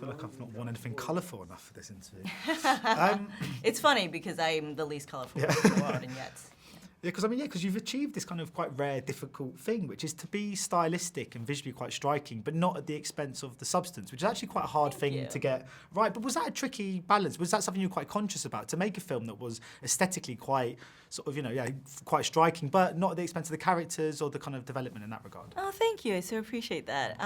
feel like I've not worn anything colourful enough for this interview. It's funny because I'm the least colourful person in the world, and yet. Yeah, because you've achieved this kind of quite rare, difficult thing, which is to be stylistic and visually quite striking, but not at the expense of the substance, which is actually quite a hard thing to get right. But was that a tricky balance? Was that something you were quite conscious about, to make a film that was aesthetically quite sort of, quite striking, but not at the expense of the characters or the kind of development in that regard? Oh, thank you. I so appreciate that.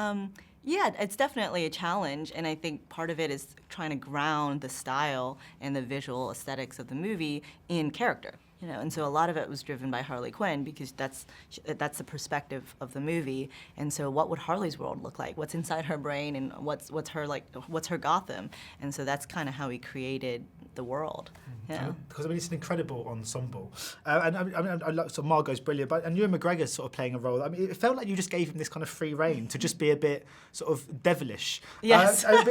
Yeah, it's definitely a challenge, and I think part of it is trying to ground the style and the visual aesthetics of the movie in character. And so a lot of it was driven by Harley Quinn, because that's the perspective of the movie. And so what would Harley's world look like? What's inside her brain, and what's her Gotham? And so that's kind of how he created the world. Yeah. Because it's an incredible ensemble, and I like, so Margot's brilliant, and Ewan McGregor's sort of playing a role. It felt like you just gave him this kind of free rein to just be a bit sort of devilish. Yes, I love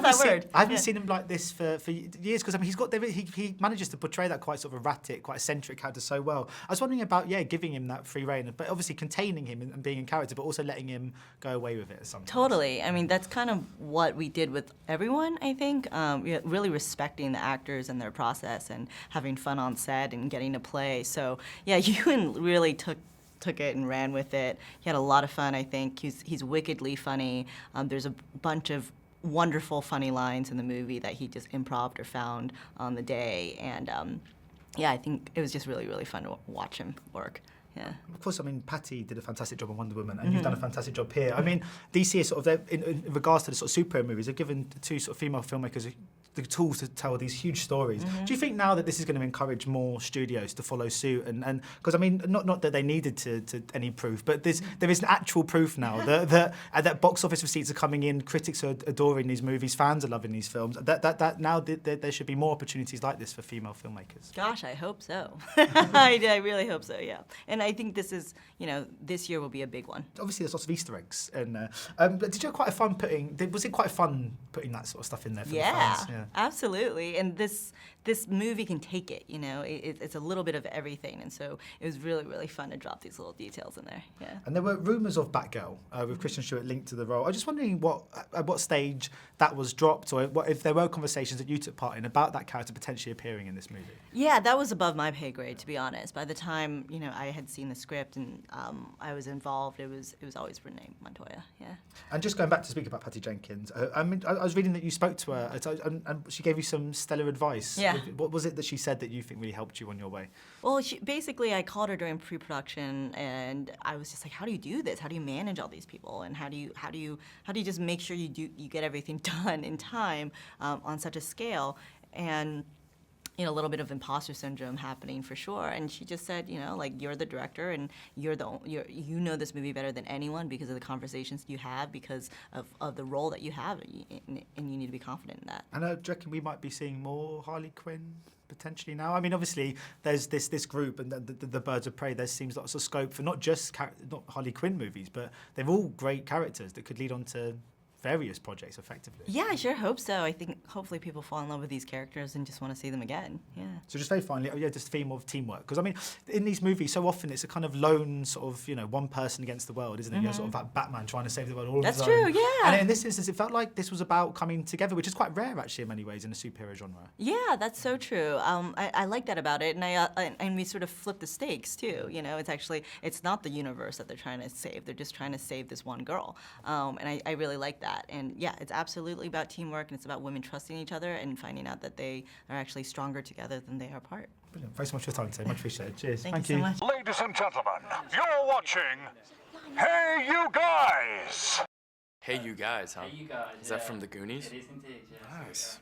that word. I haven't seen him like this for years, because he manages to portray that quite sort of erratic, quite eccentric character so well. I was wondering about giving him that free rein, but obviously containing him and being in character, but also letting him go away with it sometimes. Totally. That's kind of what we did with everyone, I think. Really respecting the actors and their process and having fun on set and getting to play. So yeah, Ewan really took it and ran with it. He had a lot of fun, I think. He's wickedly funny. There's a bunch of wonderful funny lines in the movie that he just improv'd or found on the day. And yeah, I think it was just really, really fun to watch him work. Yeah. Of course, Patty did a fantastic job on Wonder Woman, and you've done a fantastic job here. DC is sort of, in regards to the sort of superhero movies, they've given the two sort of female filmmakers the tools to tell these huge stories. Do you think now that this is going to encourage more studios to follow suit? And because not that they needed to any proof, but there is actual proof now that box office receipts are coming in, critics are adoring these movies, fans are loving these films. That now there should be more opportunities like this for female filmmakers. Gosh, I hope so. I really hope so. Yeah, and I think this is this year will be a big one. Obviously, there's lots of Easter eggs, but did you have quite fun was it quite fun putting that sort of stuff in there for the fans? Yeah. Absolutely, and this movie can take it. It's a little bit of everything, and so it was really, really fun to drop these little details in there. Yeah. And there were rumours of Batgirl with Kristen Stewart linked to the role. I was just wondering at what stage that was dropped, or if there were conversations that you took part in about that character potentially appearing in this movie. Yeah, that was above my pay grade, to be honest. By the time I had seen the script and I was involved, it was always Renee Montoya. Yeah. And just going back to speak about Patty Jenkins, I was reading that you spoke to her and she gave you some stellar advice. Yeah. What was it that she said that you think really helped you on your way? Well, basically, I called her during pre-production, and I was just like, "How do you do this? How do you manage all these people? And how do you just make sure you get everything done in time on such a scale?" And a little bit of imposter syndrome happening for sure. And she just said, you're the director, and you know this movie better than anyone because of the conversations you have, because of the role that you have, and you need to be confident in that. And do you reckon we might be seeing more Harley Quinn potentially now? Obviously, there's this group and the Birds of Prey. There seems lots of scope for not just not Harley Quinn movies, but they're all great characters that could lead on to various projects effectively. Yeah, I sure hope so. I think hopefully people fall in love with these characters and just want to see them again. Yeah. So just very finally, this theme of teamwork. Because in these movies, so often it's a kind of lone sort of, one person against the world, isn't it? Sort of that Batman trying to save the world all That's on his own. true, yeah. And in this instance, it felt like this was about coming together, which is quite rare actually in many ways in the superhero genre. Yeah, that's so true. I like that about it, and we sort of flip the stakes too. It's not the universe that they're trying to save. They're just trying to save this one girl, and I really like that. And yeah, it's absolutely about teamwork, and it's about women trusting each other and finding out that they are actually stronger together than they are apart. Brilliant. Thanks so much for your time today. Much appreciated. Cheers. Thank you so much. Ladies and gentlemen, you're watching Hey You Guys! Hey You Guys, huh? Hey, you guys. Is that from the Goonies? It is indeed, yes. Nice.